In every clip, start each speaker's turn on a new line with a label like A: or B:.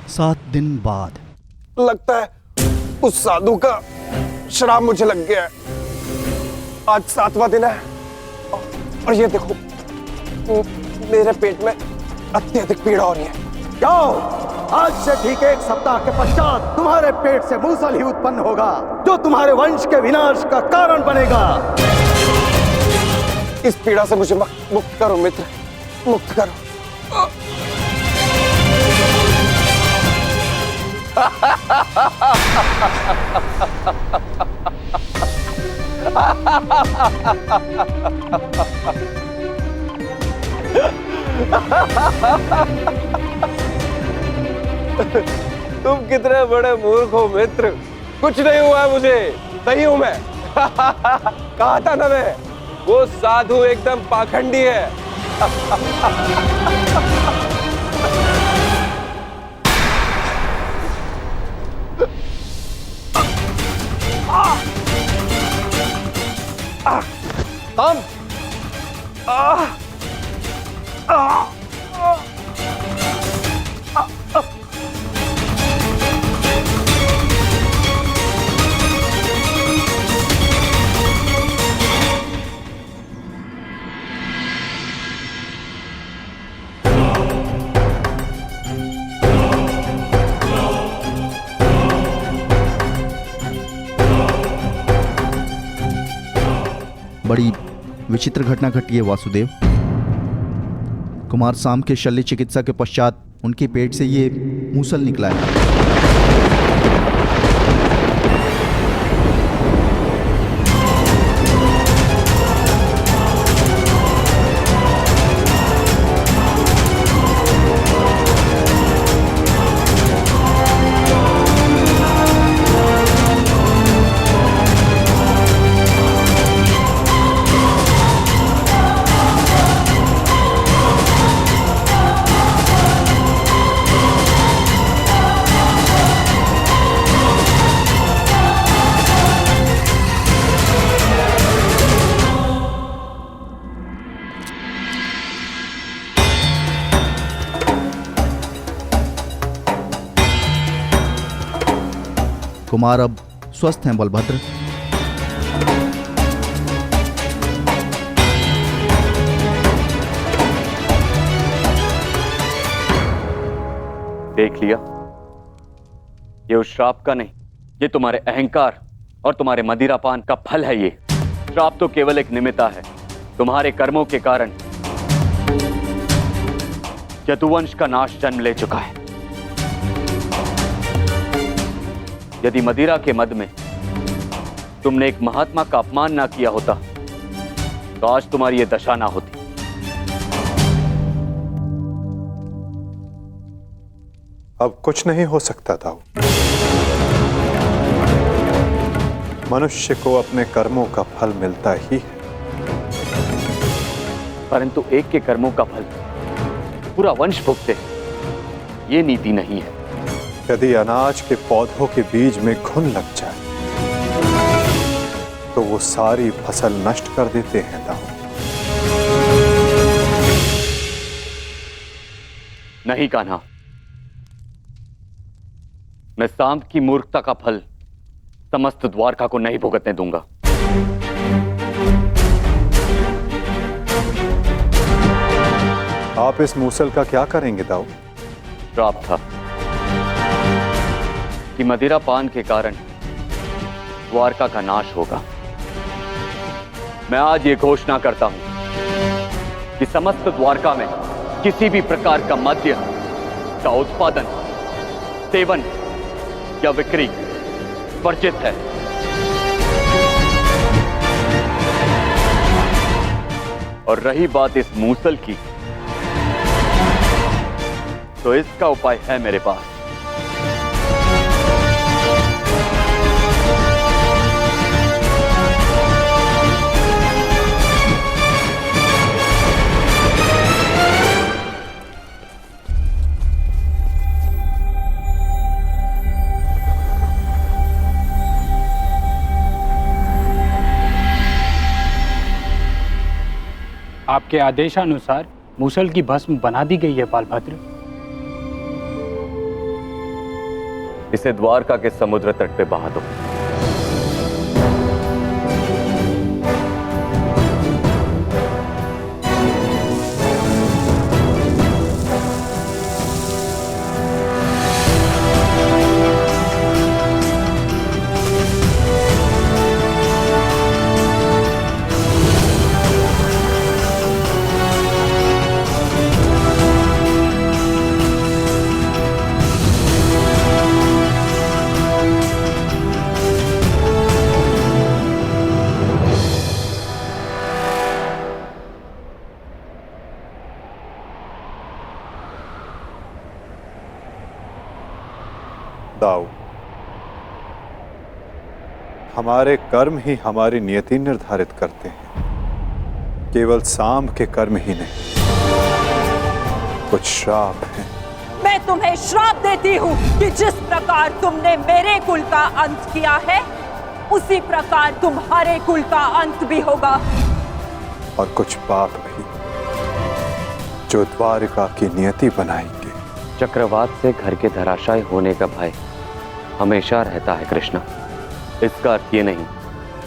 A: 7 दिन बाद।
B: लगता है उस साधु का श्राप मुझे लग गया है। आज 7वां दिन है और ये देखो मेरे पेट में अत्यधिक पीड़ा हो रही है।
C: जाओ, आज से ठीक 1 सप्ताह के पश्चात तुम्हारे पेट से मूसल ही उत्पन्न होगा, जो तुम्हारे वंश के विनाश का कारण बनेगा।
B: इस पीड़ा से मुझे मुक्त करो मित्र, मुक्त करो। तुम कितने बड़े मूर्ख हो मित्र। कुछ नहीं हुआ है मुझे, सही हूं मैं। कहा था ना मैं, वो साधु एकदम पाखंडी है। हम
A: बड़ी विचित्र घटना घटी है वासुदेव। कुमार साम के शल्य चिकित्सा के पश्चात उनके पेट से ये मूसल निकला है। कुमार अब स्वस्थ हैं बलभद्र।
D: देख लिया, ये उस श्राप का नहीं, ये तुम्हारे अहंकार और तुम्हारे मदिरापान का फल है। ये श्राप तो केवल एक निमित्ता है। तुम्हारे कर्मों के कारण यदुवंश का नाश जन्म ले चुका है। यदि मदिरा के मद में तुमने एक महात्मा का अपमान ना किया होता तो आज तुम्हारी यह दशा ना होती।
E: अब कुछ नहीं हो सकता था। मनुष्य को अपने कर्मों का फल मिलता ही है,
D: परंतु एक के कर्मों का फल पूरा वंश भुगते, ये नीति नहीं है।
E: यदि अनाज के पौधों के बीज में घुन लग जाए तो वो सारी फसल नष्ट कर देते हैं दाऊ।
D: नहीं कान्हा, मैं सांप की मूर्खता का फल समस्त द्वारका को नहीं भुगतने दूंगा।
E: आप इस मूसल का क्या करेंगे दाऊ?
D: श्राप था कि मदिरा पान के कारण द्वारका का नाश होगा। मैं आज ये घोषणा करता हूं कि समस्त द्वारका में किसी भी प्रकार का मद्य का उत्पादन, सेवन या बिक्री वर्जित है। और रही बात इस मूसल की, तो इसका उपाय है मेरे पास।
F: आपके आदेशानुसार मूसल की भस्म बना दी गई है बालभद्र।
D: इसे द्वारका के समुद्र तट पे बहा दो।
E: दाऊ, हमारे कर्म ही हमारी नियति निर्धारित करते हैं, केवल साम के कर्म ही नहीं। कुछ श्राप हैं।
F: मैं तुम्हें श्राप देती हूँ कि जिस प्रकार तुमने मेरे कुल का अंत किया है, उसी प्रकार तुम्हारे कुल का अंत भी होगा।
E: और कुछ पाप भी जो द्वारिका की नियति बनाएंगे।
D: चक्रवात से घर के धराशायी होने का भय हमेशा रहता है कृष्णा। इसका अर्थ ये नहीं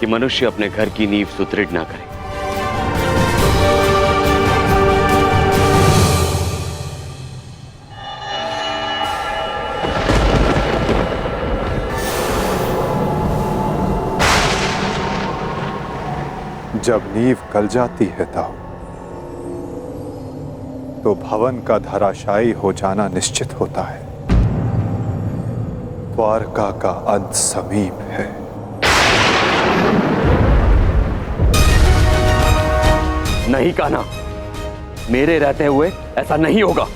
D: कि मनुष्य अपने घर की नींव सुदृढ़ ना करे।
E: जब नींव गल जाती है दाऊ, तो भवन का धराशायी हो जाना निश्चित होता है। द्वारका का अंत समीप है।
D: नहीं कान्हा, मेरे रहते हुए ऐसा नहीं होगा।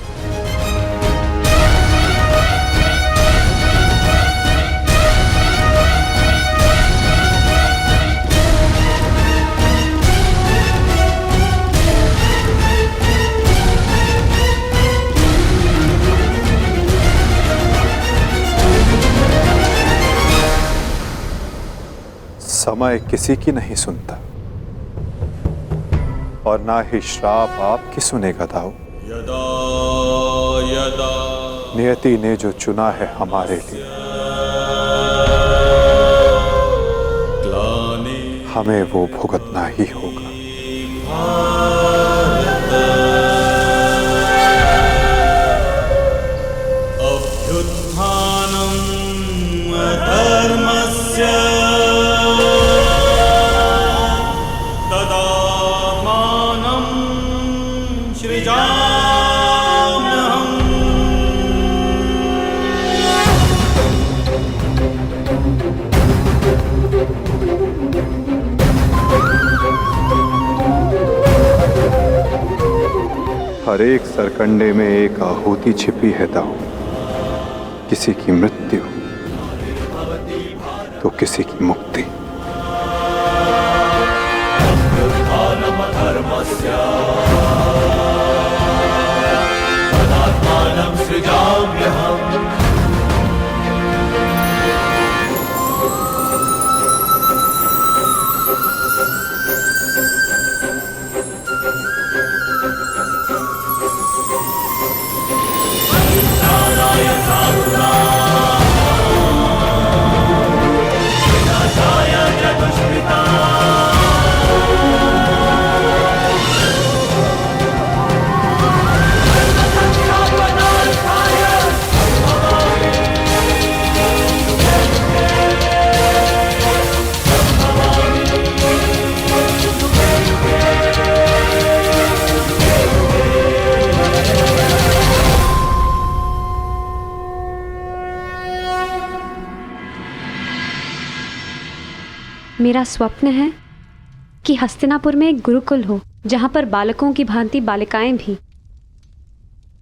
E: समय किसी की नहीं सुनता और ना ही श्राप आपकी सुनेगा दाऊ। नियति ने जो चुना है हमारे लिए, हमें वो भुगतना ही होगा।
G: अभ्युत्थानम् अधर्मस्य तदात्मानं सृजाम्यहम्।
E: हर एक सरकंडे में एक आहुति छिपी है दाऊ। किसी की मृत्यु तो किसी की मुक्ति।
H: मेरा स्वप्न है कि हस्तिनापुर में एक गुरुकुल हो, जहां पर बालकों की भांति बालिकाएं भी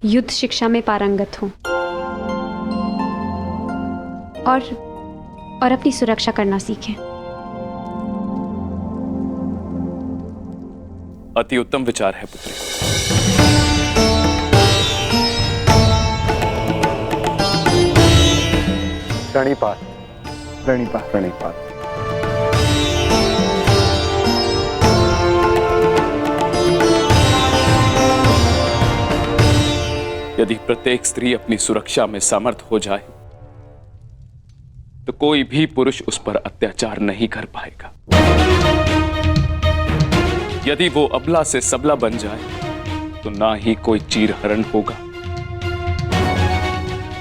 H: युद्ध शिक्षा में पारंगत हों और अपनी सुरक्षा करना सीखें।
I: अति उत्तम विचार है पुत्री।
B: प्रणिपात, प्रणिपात, प्रणिपात।
I: यदि प्रत्येक स्त्री अपनी सुरक्षा में समर्थ हो जाए तो कोई भी पुरुष उस पर अत्याचार नहीं कर पाएगा। यदि वो अबला से सबला बन जाए तो ना ही कोई चीरहरण होगा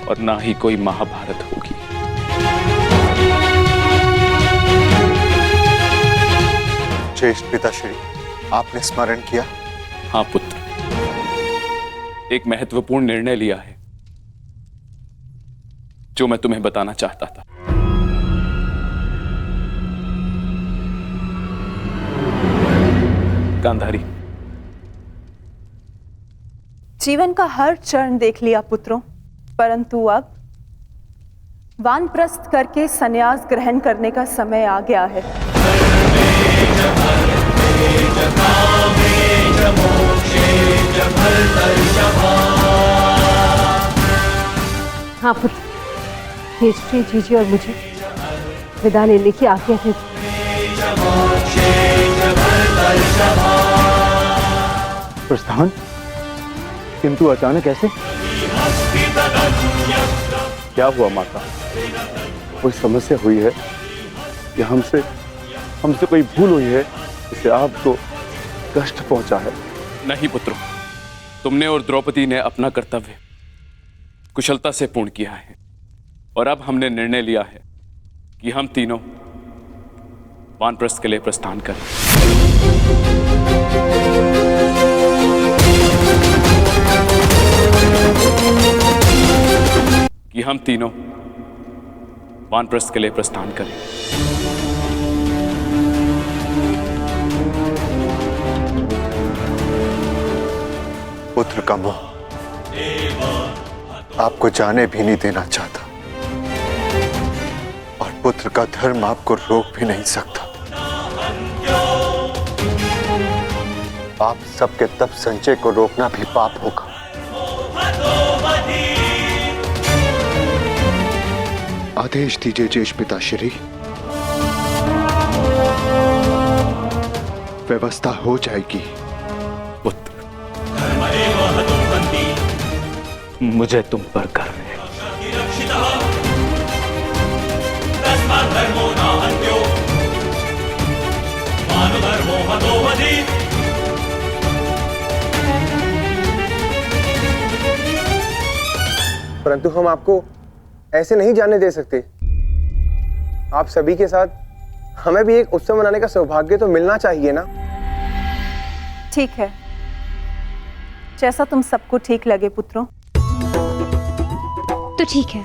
I: और ना ही कोई महाभारत होगी।
E: ज्येष्ठ पिताश्री, आपने स्मरण किया?
I: हाँ पुत्र, एक महत्वपूर्ण निर्णय लिया है जो मैं तुम्हें बताना चाहता था। गांधारी,
F: जीवन का हर चरण देख लिया पुत्रों, परंतु अब वानप्रस्थ करके संन्यास ग्रहण करने का समय आ गया है।
J: हाँ पुत्र, युधिष्ठिर जीजी और मुझे विदा लेने की आज्ञा दे।
C: प्रस्थान? किंतु अचानक ऐसे? क्या हुआ माता? कोई समस्या हुई है या हमसे कोई भूल हुई है जिससे आपको कष्ट पहुंचा है?
I: नहीं पुत्रों, तुमने और द्रौपदी ने अपना कर्तव्य कुशलता से पूर्ण किया है और अब हमने निर्णय लिया है कि हम तीनों वानप्रस्थ के लिए प्रस्थान करें। कि हम तीनों वानप्रस्थ के लिए प्रस्थान करें।
E: पुत्र का मोह आपको जाने भी नहीं देना चाहता और पुत्र का धर्म आपको रोक भी नहीं सकता। आप सबके तप संचय को रोकना भी पाप होगा। आदेश दीजिए ज्येष्ठ पिताश्री, व्यवस्था हो जाएगी।
I: पुत्र, मुझे तुम पर गर्व है।
B: परंतु हम आपको ऐसे नहीं जाने दे सकते। आप सभी के साथ हमें भी एक उत्सव मनाने का सौभाग्य तो मिलना चाहिए ना।
F: ठीक है, जैसा तुम सबको ठीक लगे पुत्रों।
H: तो ठीक है,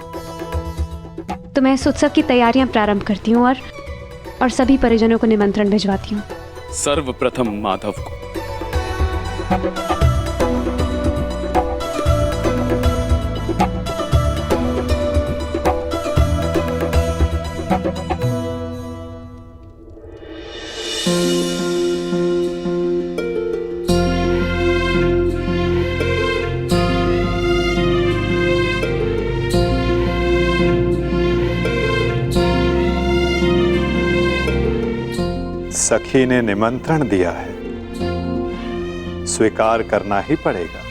H: तो मैं इस उत्सव की तैयारियां प्रारंभ करती हूँ और सभी परिजनों को निमंत्रण भिजवाती हूँ।
I: सर्वप्रथम माधव को।
E: सखी ने निमंत्रण दिया है, स्वीकार करना ही पड़ेगा।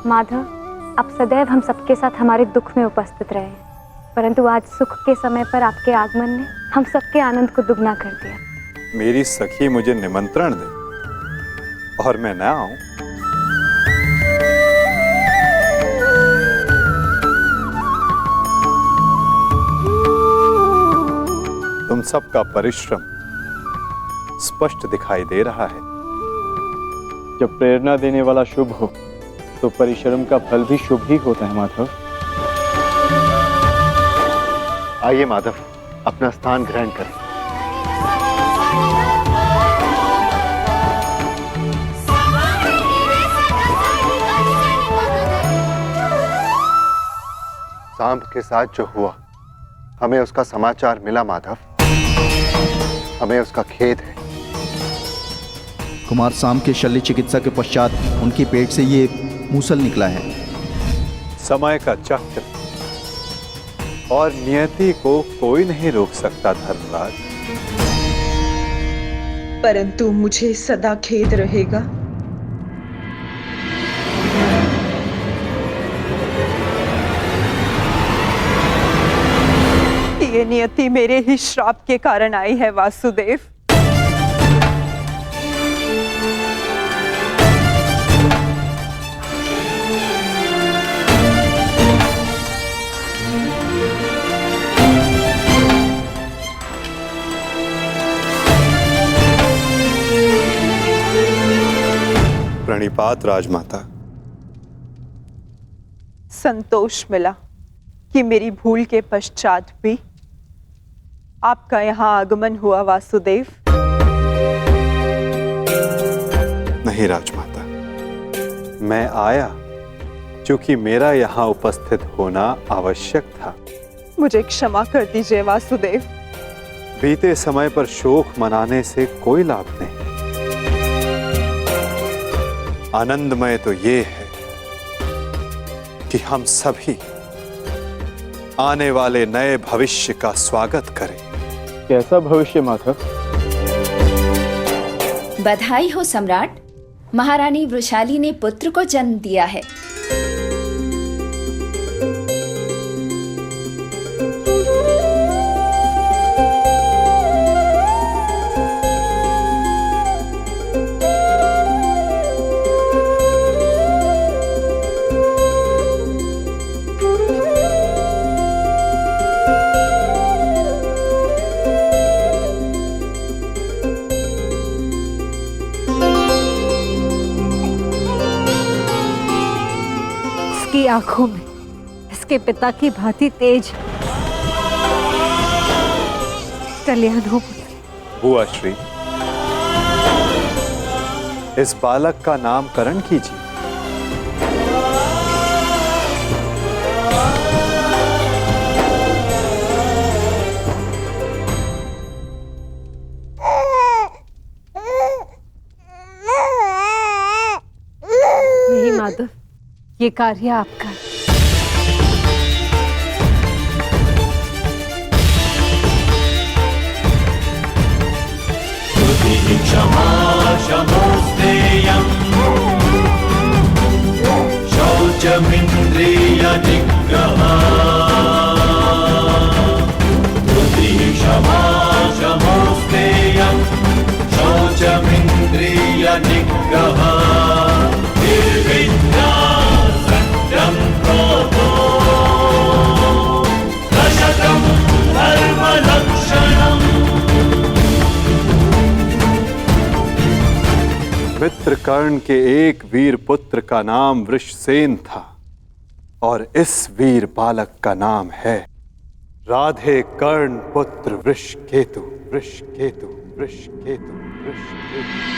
H: माधव, आप सदैव हम सबके साथ हमारे दुख में उपस्थित रहे, परंतु आज सुख के समय पर आपके आगमन ने हम सबके आनंद को दुगना कर दिया।
E: मेरी सखी मुझे निमंत्रण दे और मैं ना आऊं? तुम सबका परिश्रम स्पष्ट दिखाई दे रहा है।
C: जब प्रेरणा देने वाला शुभ हो तो परिश्रम का फल भी शुभ ही होता है माधव। आइए माधव, अपना स्थान ग्रहण करें। सांब के साथ जो हुआ, हमें उसका समाचार मिला माधव। हमें उसका खेद है।
A: कुमार सांब के शल्य चिकित्सा के पश्चात उनके पेट से ये मूसल निकला है।
E: समय का चक्र और नियति को कोई नहीं रोक सकता धर्मराज।
F: परंतु मुझे सदा खेद रहेगा कि ये नियति मेरे ही श्राप के कारण आई है वासुदेव।
E: प्रणिपात राजमाता।
F: संतोष मिला कि मेरी भूल के पश्चात भी आपका यहाँ आगमन हुआ वासुदेव।
E: नहीं राजमाता, मैं आया क्योंकि मेरा यहाँ उपस्थित होना आवश्यक था।
F: मुझे क्षमा कर दीजिए वासुदेव।
E: बीते समय पर शोक मनाने से कोई लाभ नहीं। आनंदमय तो ये है कि हम सभी आने वाले नए भविष्य का स्वागत करें।
C: कैसा भविष्य माधव?
K: बधाई हो सम्राट, महारानी वृषाली ने पुत्र को जन्म दिया है।
J: इसकी आंखों में इसके पिता की भांति तेज कल्याण हो।
E: बुआ श्री, इस बालक का नामकरण कीजिए।
J: नहीं माधव, ये कार्य आपका है।
G: क्षमा शमोस्तेयम् शौचमिन्द्रिय निग्रहः। क्षमा शमोस्तेयम् शौचमिन्द्रिय निग्रहः। निर्विद्या सत्यं प्रोतो दशकं धर्मलक्षणम्।
E: मित्रकर्ण के एक वीर पुत्र का नाम वृषसेन था और इस वीर बालक का नाम है राधे कर्ण पुत्र वृषकेतु। वृषकेतु, वृषकेतु, वृषकेतु।